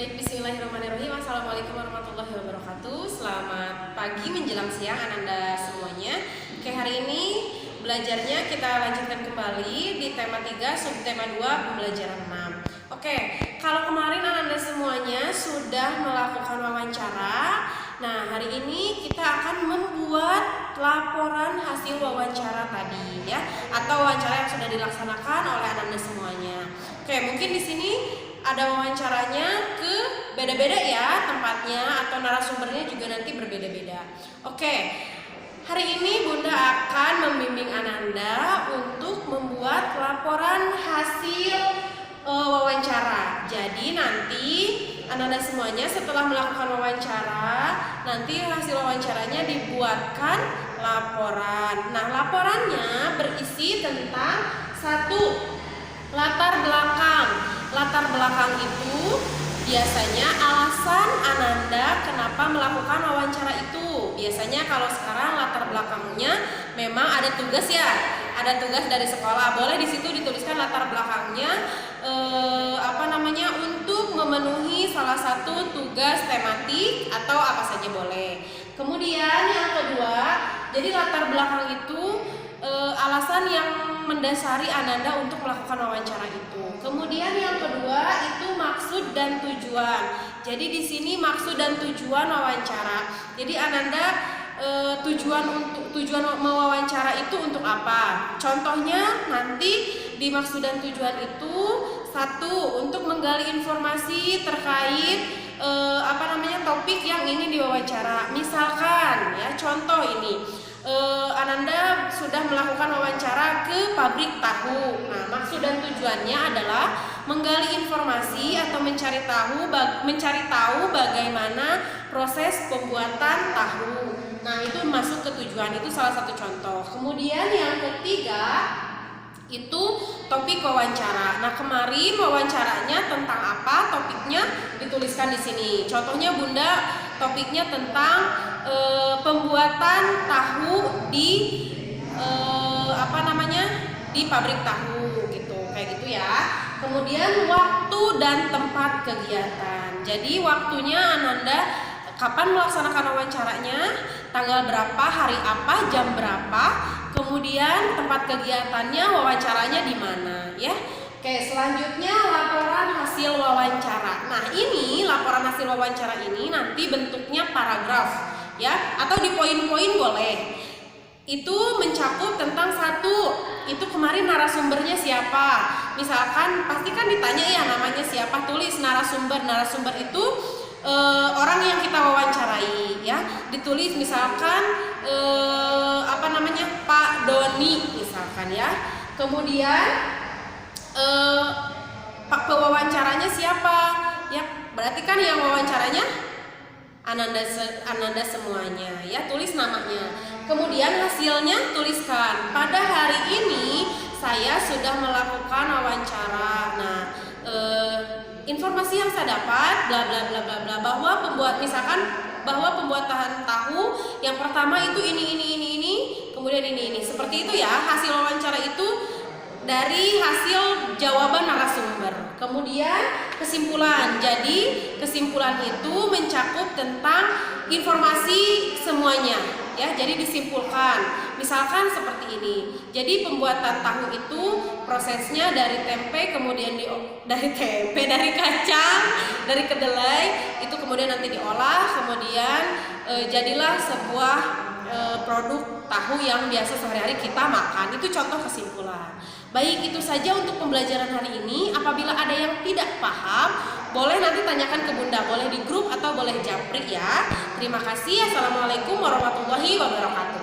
Baik, bismillahirrahmanirrahim. Assalamualaikum warahmatullahi wabarakatuh. Selamat pagi menjelang siang Ananda semuanya. Oke, hari ini belajarnya kita lanjutkan kembali di tema 3, subtema 2, pembelajaran 6. Oke, kalau kemarin Ananda semuanya sudah melakukan wawancara, nah hari ini kita akan membuat laporan hasil wawancara tadi ya, atau wawancara yang sudah dilaksanakan oleh Ananda semuanya. Oke, mungkin di sini ada wawancaranya ke beda-beda ya tempatnya, atau narasumbernya juga nanti berbeda-beda. Oke, hari ini Bunda akan membimbing Ananda untuk membuat laporan hasil wawancara. Jadi nanti Ananda semuanya setelah melakukan wawancara, nanti hasil wawancaranya dibuatkan laporan. Nah, laporannya berisi tentang satu, latar belakang. Latar belakang itu biasanya alasan Ananda kenapa melakukan wawancara itu. Biasanya kalau sekarang latar belakangnya memang ada tugas ya, ada tugas dari sekolah. Boleh di situ dituliskan latar belakangnya untuk memenuhi salah satu tugas tematik atau apa saja boleh. Kemudian yang kedua, jadi latar belakang itu alasan yang mendasari Ananda untuk melakukan wawancara itu. Kemudian yang kedua itu maksud dan tujuan. Jadi di sini maksud dan tujuan wawancara. Jadi Ananda tujuan mewawancara itu untuk apa? Contohnya nanti di maksud dan tujuan itu, satu, untuk menggali informasi terkait topik yang ingin diwawancara. Misalkan ya, contoh ini, Ananda sudah melakukan wawancara ke pabrik tahu. Nah, maksud dan tujuannya adalah menggali informasi atau mencari tahu bagaimana proses pembuatan tahu. Nah, itu masuk ke tujuan, itu salah satu contoh. Kemudian yang ketiga itu topik wawancara. Nah, kemarin wawancaranya tentang apa? Topiknya dituliskan di sini. Contohnya Bunda topiknya tentang pembuatan tahu di di pabrik tahu gitu, kayak gitu ya. Kemudian waktu dan tempat kegiatan. Jadi waktunya Ananda kapan melaksanakan wawancaranya, tanggal berapa, hari apa, jam berapa, kemudian tempat kegiatannya, wawancaranya di mana ya. Oke, selanjutnya laporan hasil wawancara. Nah, ini laporan hasil wawancara ini nanti bentuknya paragraf ya, atau di poin-poin boleh. Itu mencakup tentang satu, itu kemarin narasumbernya siapa. Misalkan pasti kan ditanya ya namanya siapa, tulis narasumber. Narasumber itu orang yang kita wawancarai ya, ditulis misalkan Pak Doni misalkan ya. Kemudian pak pewawancaranya siapa ya, berarti kan yang wawancaranya Ananda semuanya ya, tulis namanya. Kemudian hasilnya tuliskan, pada hari ini saya sudah melakukan wawancara. Nah, informasi yang saya dapat bla bla bla bla bla, bahwa pembuatan tahu yang pertama itu ini, kemudian ini. Seperti itu ya, hasil wawancara itu dari hasil jawaban narasumber. Kemudian kesimpulan. Jadi kesimpulan itu mencakup tentang informasi semuanya ya. Jadi disimpulkan. Misalkan seperti ini. Jadi pembuatan tahu itu prosesnya dari tempe, kemudian dari kacang, dari kedelai, itu kemudian nanti diolah, kemudian jadilah sebuah produk tahu yang biasa sehari-hari kita makan. Itu contoh kesimpulan. Baik, itu saja untuk pembelajaran hari ini. Apabila ada yang tidak paham, boleh nanti tanyakan ke Bunda, boleh di grup atau boleh japri ya. Terima kasih. Assalamualaikum warahmatullahi wabarakatuh.